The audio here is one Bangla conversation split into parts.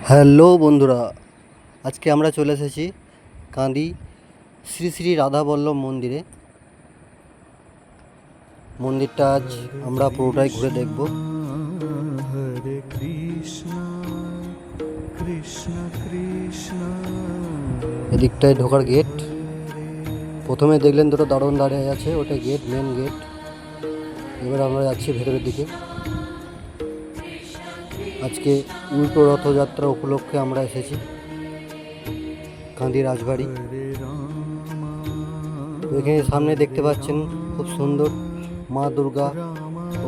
হ্যালো বন্ধুরা, আজকে আমরা চলে এসেছি কান্দি শ্রী শ্রী রাধাবল্লভ মন্দিরে। মন্দিরটা আজ আমরা পুরোটাই ঘুরে দেখব। হরে কৃষ্ণ কৃষ্ণ কৃষ্ণ। এদিকটায় ঢোকার গেট। প্রথমে দেখলেন দুটো দারোয়ান দাঁড়িয়ে আছে, ওটা গেট, মেন গেট। এবার আমরা যাচ্ছি ভেতরের দিকে। আজকে উল্টো রথযাত্রা উপলক্ষে আমরা এসেছি কান্দি রাজবাড়ি। তো এখানে সামনে দেখতে পাচ্ছেন খুব সুন্দর মা দুর্গা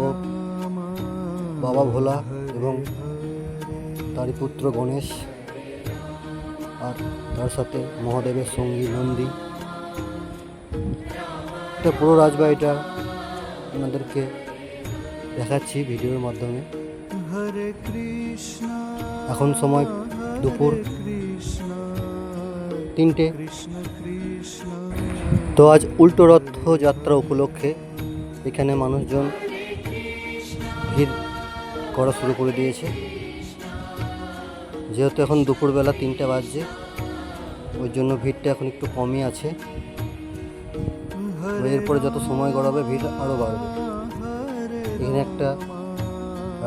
ও বাবা ভোলা এবং তারই পুত্র গণেশ, আর তার সাথে মহাদেবের সঙ্গী নন্দী। এটা পুরো রাজবাড়িটা আপনাদেরকে দেখাচ্ছি ভিডিওর মাধ্যমে। এখন সময় দুপুর 3টে। তো আজ উল্টো রথযাত্রা উপলক্ষে এখানে মানুষজন ভিড় করা শুরু করে দিয়েছে। যেহেতু এখন দুপুরবেলা 3টে বাজছে, ওই জন্য ভিড়টা এখন একটু কমই আছে। এরপরে যত সময় গড়াবে ভিড় আরও বাড়বে। এখানে একটা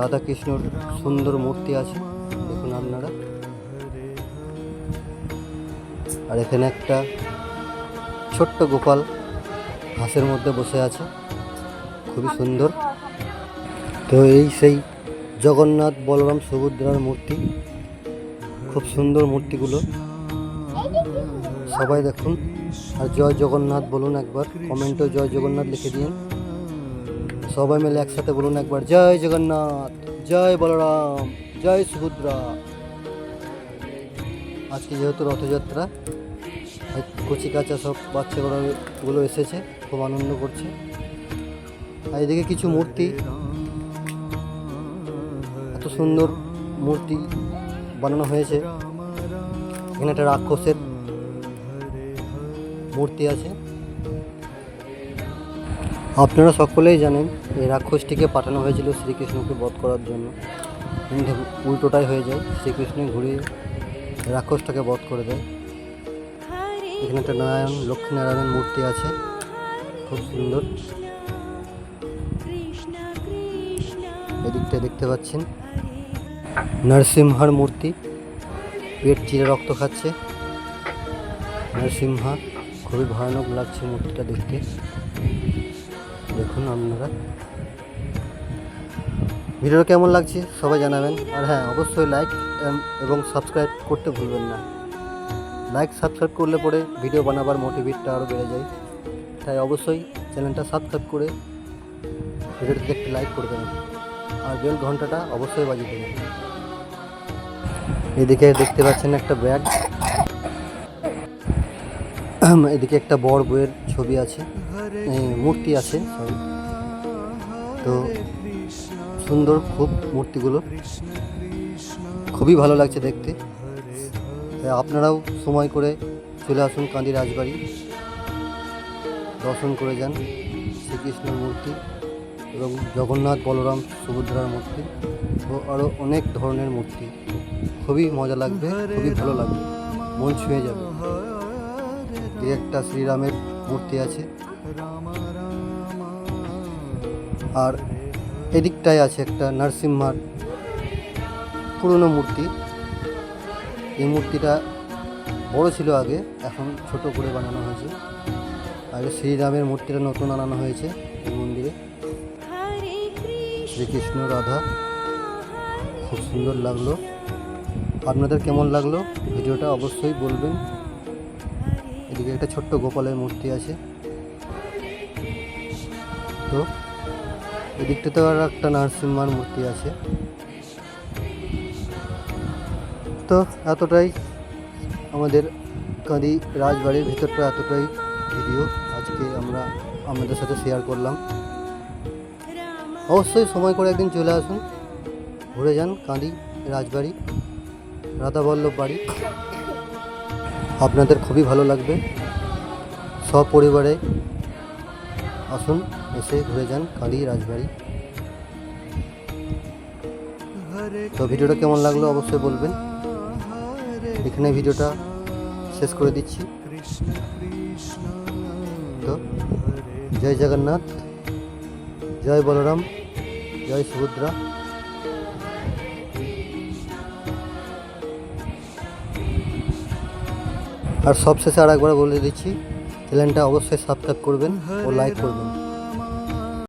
রাধাকৃষ্ণর সুন্দর মূর্তি আছে, দেখুন আপনারা। আর এখানে একটা ছোট্ট গোপাল হাঁসের মধ্যে বসে আছে, খুবই সুন্দর। তো এই সেই জগন্নাথ বলরাম সুভদ্রার মূর্তি, খুব সুন্দর মূর্তিগুলো। সবাই দেখুন আর জয় জগন্নাথ বলুন একবার, কমেন্টে জয় জগন্নাথ লিখে দিন। সবাই মিলে একসাথে বলুন একবার, জয় জগন্নাথ, জয় বলরাম, জয় সুভদ্রা। আজকে যেহেতু রথযাত্রা, কচি কাঁচা সব বাচ্চাগুলো এসেছে, খুব আনন্দ করছে। আর এদিকে কিছু মূর্তি, এত সুন্দর মূর্তি বানানো হয়েছে। এখানে একটা রাক্ষসের মূর্তি আছে। আপনারা সকলেই জানেন এই রাক্ষসটিকে পাঠানো হয়েছিল শ্রীকৃষ্ণকে বধ করার জন্য, কিন্তু উল্টোটাই হয়ে যায়, শ্রীকৃষ্ণ ঘুরে রাক্ষসটাকে বধ করে দেয়। এখানে একটা লক্ষ্মীনারায়ণের মূর্তি আছে, খুব সুন্দর। এদিকটা দেখতে পাচ্ছেন নরসিংহার মূর্তি, পেট চিরে রক্ত খাচ্ছে নরসিংহা। খুবই ভয়ানক লাগছে মূর্তিটা দেখতে, দেখুন আপনারা। ভিডিওটা কেমন লাগছে সবাই জানাবেন। আর হ্যাঁ, অবশ্যই লাইক এবং সাবস্ক্রাইব করতে ভুলবেন না। লাইক সাবস্ক্রাইব করলে পরে ভিডিও বানাবার মোটিভেটটা আরও বেড়ে যায়। তাই অবশ্যই চ্যানেলটা সাবস্ক্রাইব করে ভিডিওটিতে একটি লাইক করে দেবেন, আর বেল ঘন্টাটা অবশ্যই বাজিয়ে দেবেন। এদিকে দেখতে পাচ্ছেন একটা ব্যাগ, এদিকে একটা বড় বইয়ের ছবি আছে, মূর্তি আছে সরি। তো সুন্দর খুব মূর্তিগুলো, খুবই ভালো লাগছে দেখতে। আপনারাও সময় করে চলে আসুন কান্দি রাজবাড়ি, দর্শন করে যান শ্রীকৃষ্ণের মূর্তি এবং জগন্নাথ বলরাম সুভদ্রার মূর্তি ও আরও অনেক ধরনের মূর্তি। খুবই মজা লাগবে, খুবই ভালো লাগবে, মন ছুঁয়ে যাবে। এই একটা শ্রীরামের মূর্তি আছে, আর এদিকটায় আছে একটা নরসিংহার পুরনো মূর্তি। এই মূর্তিটা বড় ছিল আগে, এখন ছোট করে বানানো হয়েছে। আর শ্রীরামের মূর্তিটা নতুন আনানো হয়েছে এই মন্দিরে। শ্রীকৃষ্ণ রাধা, খুব সুন্দর লাগলো। আপনাদের কেমন লাগলো ভিডিওটা অবশ্যই বলবেন। এদিকে একটা ছোট্ট গোপালের মূর্তি আছে। তো এদিকটাতে আর একটা নরসিংহার মূর্তি আছে। তো এতটাই আমাদের কান্দি রাজবাড়ির ভিতরটা, এতটাই ভিডিও আজকে আমরা আপনাদের সাথে শেয়ার করলাম। অবশ্যই সময় করে একদিন চলে আসুন, ঘুরে যান কান্দি রাজবাড়ি, রাধাবল্লভ বাড়ি। আপনাদের খুবই ভালো লাগবে। সপরিবারে আসুন, এসে ঘুরে যান কান্দি রাজবাড়ি। তো ভিডিওটা কেমন লাগলো অবশ্যই বলবেন। এখানে ভিডিওটা শেষ করে দিচ্ছি। তো জয় জগন্নাথ, জয় বলরাম, জয় সুভদ্রা। আর সবশেষে আর একবার বলে দিচ্ছি, চ্যানেলটা অবশ্যই সাবস্ক্রাইব করবেন ও লাইক করবেন।